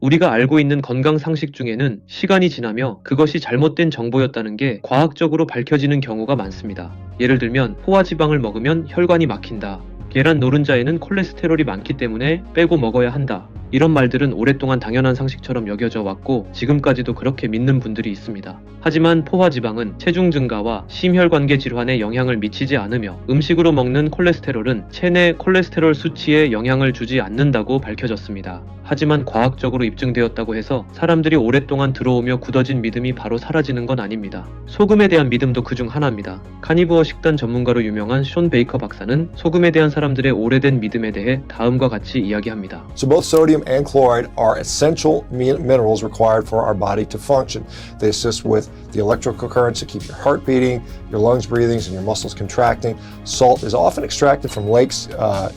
우리가 알고 있는 건강 상식 중에는 시간이 지나며 그것이 잘못된 정보였다는 게 과학적으로 밝혀지는 경우가 많습니다. 예를 들면 포화지방을 먹으면 혈관이 막힌다. 계란 노른자에는 콜레스테롤이 많기 때문에 빼고 먹어야 한다. 이런 말들은 오랫동안 당연한 상식처럼 여겨져 왔고 지금까지도 그렇게 믿는 분들이 있습니다. 하지만 포화지방은 체중 증가와 심혈관계 질환에 영향을 미치지 않으며 음식으로 먹는 콜레스테롤은 체내 콜레스테롤 수치에 영향을 주지 않는다고 밝혀졌습니다. 하지만 과학적으로 입증되었다고 해서 사람들이 오랫동안 들어오며 굳어진 믿음이 바로 사라지는 건 아닙니다. 소금에 대한 믿음도 그중 하나입니다. 카니부어 식단 전문가로 유명한 숀 베이커 박사는 소금에 대한 사람들의 오래된 믿음에 대해 다음과 같이 이야기합니다. So both sodium and chloride are essential minerals required for our body to function. They assist with the electrical currents that keep your heart beating, your lungs breathing, and your muscles contracting. Salt is often extracted from lakes,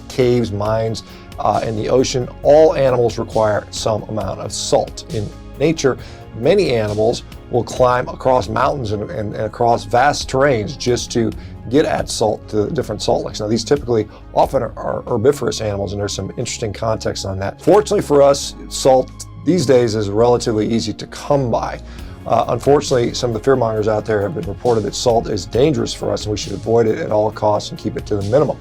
caves, mines, and the ocean. All animals require some amount of salt. In nature, many animals will climb across mountains and across vast terrains just to get at salt, to different salt licks. Now, these typically often are herbivorous animals, and there's some interesting context on that. Fortunately for us, salt these days is relatively easy to come by. Unfortunately, some of the fearmongers out there have been reported that salt is dangerous for us and we should avoid it at all costs and keep it to the minimum.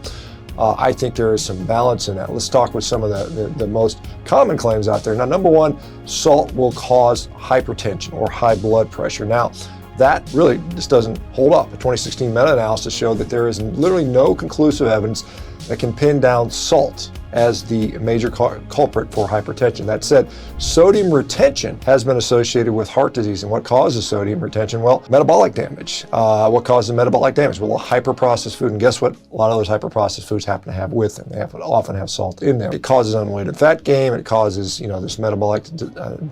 I think there is some balance in that. Let's talk with some of the most common claims out there. Now, number one, salt will cause hypertension or high blood pressure. Now, that really just doesn't hold up. A 2016 meta-analysis showed that there is literally no conclusive evidence that can pin down salt as the major culprit for hypertension. That said, sodium retention has been associated with heart disease. And what causes sodium retention? Well, metabolic damage. What causes metabolic damage? Well, a hyper-processed food. And guess what? A lot of those hyper-processed foods happen to have with them. They often have salt in them. It causes unweighted fat gain. It causes, this metabolic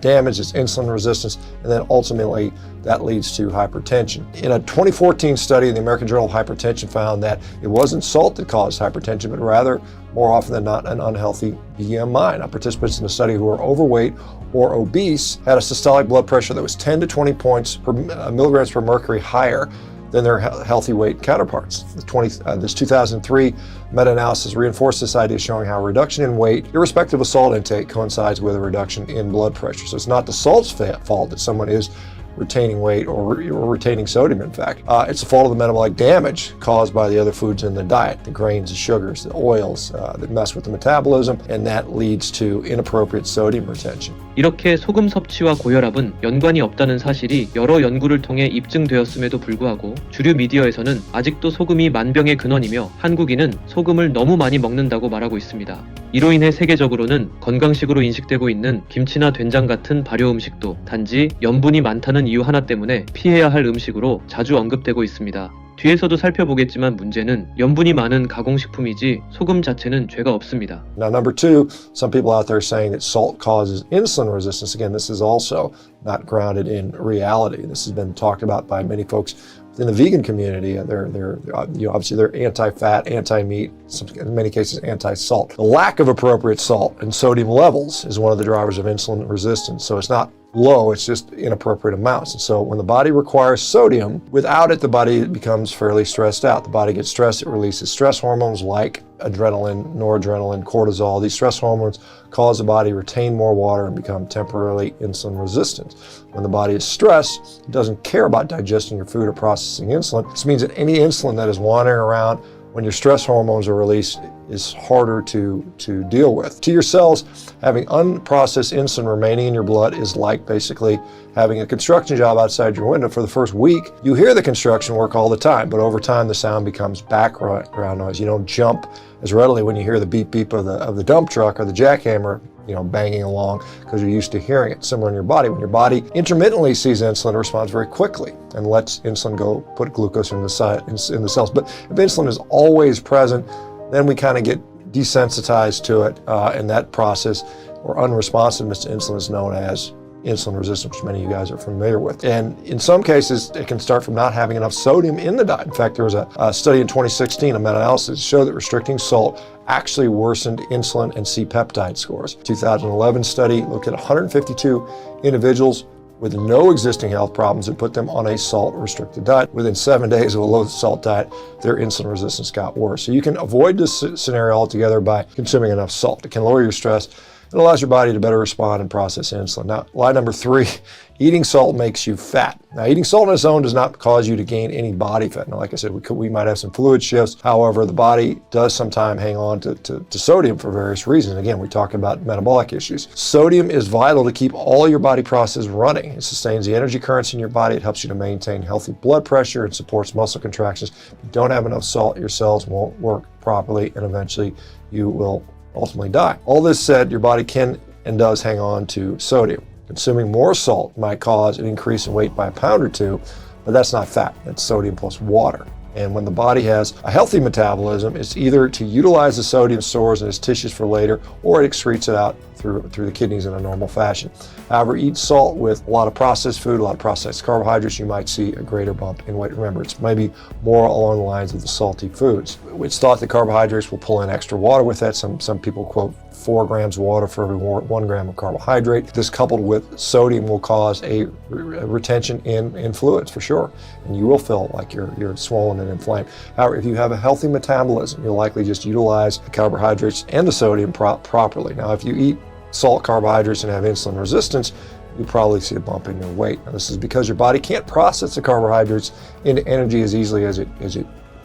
damage, this insulin resistance, and then ultimately that leads to hypertension. In a 2014 study, the American Journal of Hypertension found that it wasn't salt that caused hypertension, but rather, more often than not, an unhealthy BMI. Now, participants in the study who were overweight or obese had a systolic blood pressure that was 10 to 20 points per milligrams per mercury higher than their healthy weight counterparts. This 2003 meta-analysis reinforced this idea, showing how a reduction in weight, irrespective of salt intake, coincides with a reduction in blood pressure. So it's not the salt's fault that someone is retaining weight or retaining sodium, in fact. It's the fault of the metabolic damage caused by the other foods in the diet, the grains, the sugars, the oils that mess with the metabolism, and that leads to inappropriate sodium retention. 이렇게 소금 섭취와 고혈압은 연관이 없다는 사실이 여러 연구를 통해 입증되었음에도 불구하고 주류 미디어에서는 아직도 소금이 만병의 근원이며 한국인은 소금을 너무 많이 먹는다고 말하고 있습니다. 이로 인해 세계적으로는 건강식으로 인식되고 있는 김치나 된장 같은 발효 음식도 단지 염분이 많다는 이유 하나 때문에 피해야 할 음식으로 자주 언급되고 있습니다. 뒤에서도 살펴보겠지만 문제는 염분이 많은 가공식품이지 소금 자체는 죄가 없습니다. Now, number two, some people out there saying that salt causes insulin resistance. Again, this is also not grounded in reality. This has been talked about by many folks in the vegan community. They're obviously they're anti-fat, anti-meat, in many cases anti-salt. The lack of appropriate salt and sodium levels is one of the drivers of insulin resistance. So it's not low, it's just inappropriate amounts. And so when the body requires sodium, without it, the body becomes fairly stressed out. The body gets stressed, it releases stress hormones like adrenaline, noradrenaline, cortisol. These stress hormones cause the body to retain more water and become temporarily insulin resistant. When the body is stressed, it doesn't care about digesting your food or processing insulin. This means that any insulin that is wandering around when your stress hormones are released is harder to deal with. To your cells, having unprocessed insulin remaining in your blood is like basically having a construction job outside your window. For the first week, you hear the construction work all the time, but over time the sound becomes background noise. You don't jump as readily when you hear the beep beep of the dump truck or the jackhammer banging along because you're used to hearing it. Similar in your body. When your body intermittently sees insulin, it responds very quickly and lets insulin go put glucose in the cells. But if insulin is always present, then we kind of get desensitized to it, and that process or unresponsiveness to insulin is known as insulin resistance, which many of you guys are familiar with. And in some cases, it can start from not having enough sodium in the diet. In fact, there was a study in 2016, a meta-analysis, showed that restricting salt actually worsened insulin and C-peptide scores. 2011 study looked at 152 individuals with no existing health problems and put them on a salt-restricted diet. Within 7 days of a low-salt diet, their insulin resistance got worse. So you can avoid this scenario altogether by consuming enough salt. It can lower your stress, It allows your body to better respond and process insulin. Now, lie number 3, eating salt makes you fat. Now, eating salt on its own does not cause you to gain any body fat. Now, like I said, we might have some fluid shifts. However, the body does sometimes hang on to sodium for various reasons. Again, we talk about metabolic issues. Sodium is vital to keep all your body processes running. It sustains the energy currents in your body. It helps you to maintain healthy blood pressure and supports muscle contractions. If you don't have enough salt, your cells won't work properly, and eventually you will ultimately die. All this said, your body can and does hang on to sodium. Consuming more salt might cause an increase in weight by a pound or 2, but that's not fat. That's sodium plus water. And when the body has a healthy metabolism, it's either to utilize the sodium stores in its tissues for later, or it excretes it out through the kidneys in a normal fashion. However, eat salt with a lot of processed food, a lot of processed carbohydrates, you might see a greater bump in weight. Remember, it's maybe more along the lines of the salty foods. It's thought that carbohydrates will pull in extra water with that. Some people quote 4 grams of water for every 1 gram of carbohydrate. This coupled with sodium will cause a retention in fluids for sure, and you will feel like you're swollen and inflamed. However, if you have a healthy metabolism, you'll likely just utilize the carbohydrates and the sodium properly. Now, if you eat salt carbohydrates and have insulin resistance, you probably see a bump in your weight. Now, this is because your body can't process the carbohydrates into energy as easily as it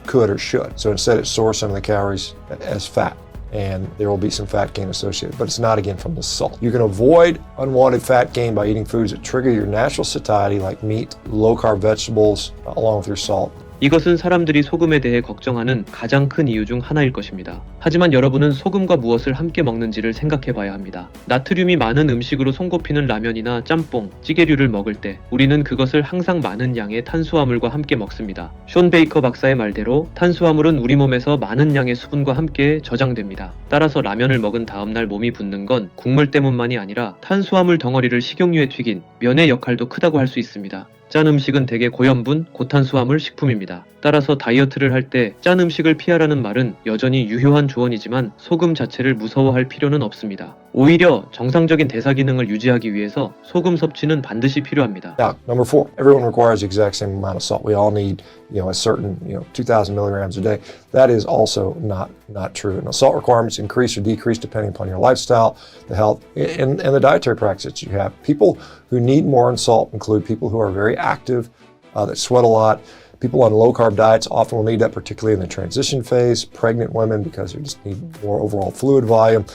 could or should. So instead, it stores some of the calories as fat, and there will be some fat gain associated, but it's not, again, from the salt. You can avoid unwanted fat gain by eating foods that trigger your natural satiety, like meat, low-carb vegetables, along with your salt. 이것은 사람들이 소금에 대해 걱정하는 가장 큰 이유 중 하나일 것입니다. 하지만 여러분은 소금과 무엇을 함께 먹는지를 생각해 봐야 합니다. 나트륨이 많은 음식으로 손꼽히는 라면이나 짬뽕, 찌개류를 먹을 때 우리는 그것을 항상 많은 양의 탄수화물과 함께 먹습니다. 숀 베이커 박사의 말대로 탄수화물은 우리 몸에서 많은 양의 수분과 함께 저장됩니다. 따라서 라면을 먹은 다음날 몸이 붓는 건 국물 때문만이 아니라 탄수화물 덩어리를 식용유에 튀긴 면의 역할도 크다고 할 수 있습니다. 짠 음식은 대개 고염분, 고탄수화물 식품입니다. 따라서 다이어트를 할 때 짠 음식을 피하라는 말은 여전히 유효한 조언이지만 소금 자체를 무서워할 필요는 없습니다. 오히려 정상적인 대사 기능을 유지하기 위해서 소금 섭취는 반드시 필요합니다. Now, number 4, everyone requires the exact same amount of salt. We all need, a certain, 2,000 milligrams a day. That is also not true. Now, salt requirements increase or decrease depending upon your lifestyle, the health, and the dietary practices you have. People who need more in salt include people who are very active, that sweat a lot. People on low-carb diets often will need that, particularly in the transition phase. Pregnant women, because they just need more overall fluid volume.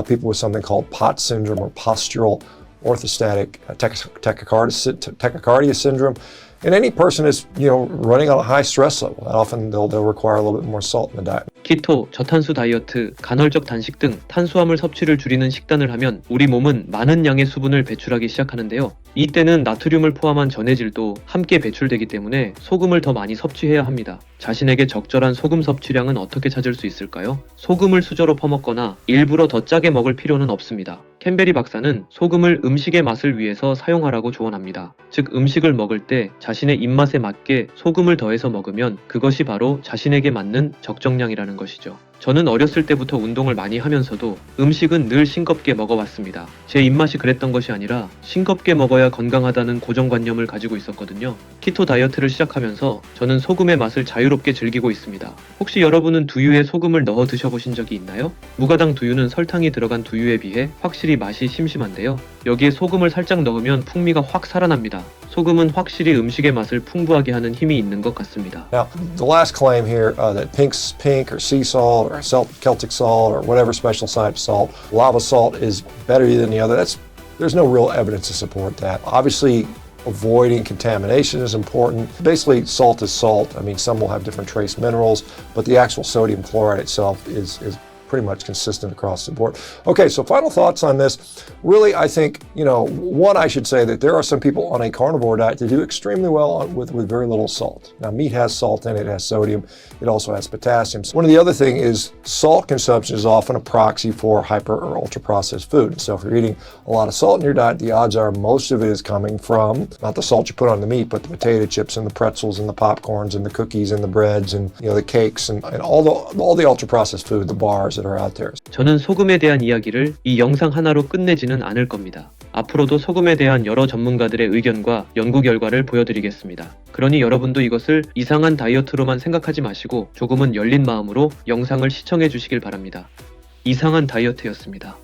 People with something called POTS syndrome, or postural orthostatic tachycardia syndrome. And any person is, running on a high stress level. Often they'll require a little bit more salt in the diet. 키토, 저탄수 다이어트, 간헐적 단식 등 탄수화물 섭취를 줄이는 식단을 하면 우리 몸은 많은 양의 수분을 배출하기 시작하는데요. 이때는 나트륨을 포함한 전해질도 함께 배출되기 때문에 소금을 더 많이 섭취해야 합니다. 자신에게 적절한 소금 섭취량은 어떻게 찾을 수 있을까요? 소금을 수저로 퍼먹거나 일부러 더 짜게 먹을 필요는 없습니다. 캠베리 박사는 소금을 음식의 맛을 위해서 사용하라고 조언합니다. 즉, 음식을 먹을 때 자신의 입맛에 맞게 소금을 더해서 먹으면 그것이 바로 자신에게 맞는 적정량이라는 것이죠. 저는 어렸을 때부터 운동을 많이 하면서도 음식은 늘 싱겁게 먹어왔습니다. 제 입맛이 그랬던 것이 아니라 싱겁게 먹어야 건강하다는 고정관념을 가지고 있었거든요. 키토 다이어트를 시작하면서 저는 소금의 맛을 자유롭게 즐기고 있습니다. 혹시 여러분은 두유에 소금을 넣어 드셔보신 적이 있나요? 무가당 두유는 설탕이 들어간 두유에 비해 확실히 맛이 심심한데요. 여기에 소금을 살짝 넣으면 풍미가 확 살아납니다. 소금은 확실히 음식의 맛을 풍부하게 하는 힘이 있는 것 같습니다. Now, the last claim here that pink or sea salt or Celtic salt or whatever special type salt, lava salt is better than the other. There's no real evidence to support that. Obviously, avoiding contamination is important. Basically, salt is salt. I mean, some will have different trace minerals, but the actual sodium chloride itself is pretty much consistent across the board. Okay, so final thoughts on this. Really, I think, one, I should say that there are some people on a carnivore diet that do extremely well with very little salt. Now, meat has salt in it, it has sodium, it also has potassium. One of the other thing is salt consumption is often a proxy for hyper or ultra processed food. So if you're eating a lot of salt in your diet, the odds are most of it is coming from not the salt you put on the meat, but the potato chips and the pretzels and the popcorns and the cookies and the breads and the cakes and all the ultra processed food, the bars that are out there. 저는 소금에 대한 이야기를 이 영상 하나로 끝내지는 않을 겁니다. 앞으로도 소금에 대한 여러 전문가들의 의견과 연구 결과를 보여드리겠습니다. 그러니 여러분도 이것을 이상한 다이어트로만 생각하지 마시고 조금은 열린 마음으로 영상을 시청해 주시길 바랍니다. 이상한 다이어트였습니다.